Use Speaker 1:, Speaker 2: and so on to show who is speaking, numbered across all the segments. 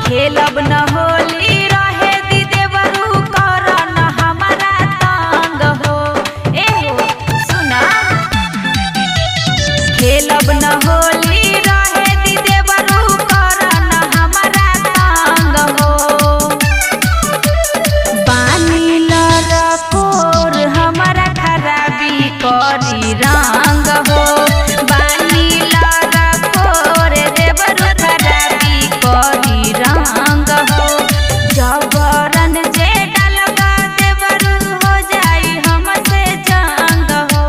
Speaker 1: खेलब न होली रहे दी देवरू कर न हमारा तंग हो। ए हो सुना, खेलब न होली रहे दी देवरू कर न हमारा तंग हो। बानी लरकोर हमारा खराबी करी रंग हो। बानी लरकोर देवरू खराबी करी रंग हो। जबरन जे डालगा देवरू हो जाई हमसे जंग हो।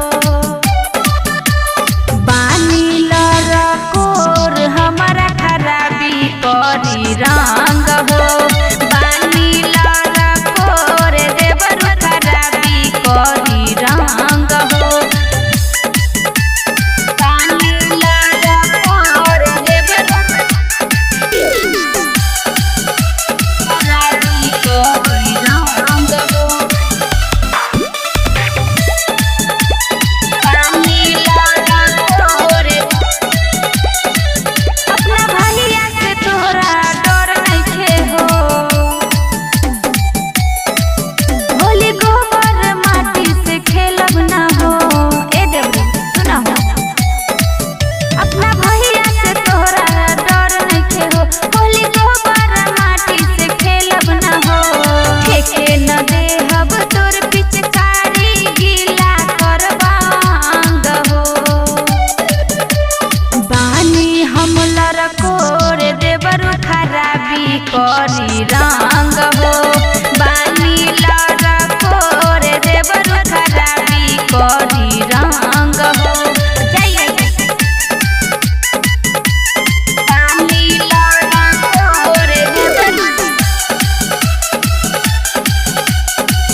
Speaker 1: बानी लरकोर हमारा खराबी करी रंग हो। बानी लरकोर देवरू खराबी करी रंग हो। बानी लरकोर देवरू खराबी करी रंग हो। बानी लरकोर अपना भैया से तोरा डर नइखे हो। होली गोबर माटी से खेलब ना हो। ए देवरी सुना हो, अपना भैया से तोरा डर नइखे हो। होली गोबर माटी से खेलब ना हो। फेंके न देहब तोर पिचकारी गीला करबा अंग हो। बानी हम लरकोर देवरू खराबी करी रंग हो। बानी लरकोर देवरू खराबी करी रंग हो। बानी लरकोर देवरू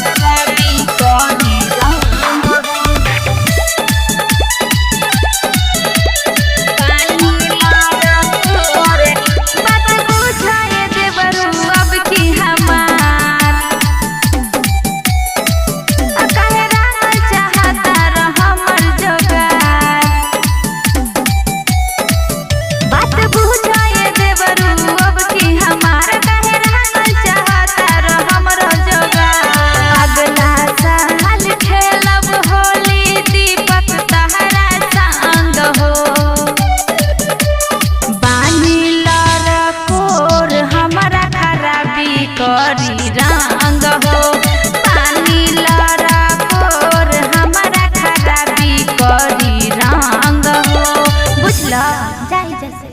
Speaker 1: खराबी करी रंग हो। बात बुझाए देवरू अब की हमार। काहे रंगल चाहता रह हमर जोगार। बात बुझाए देवरू अब की हमार। काहे रंगल चाहता रह हमर जोगार। अगला साल खेलब होली दीपक तहरा संग हो। बानी लरकोर हमारा खराबी करी रंग हो। बानी लरकोर हमारा खराबी करी रंग हो। बुझल जाई जैसे।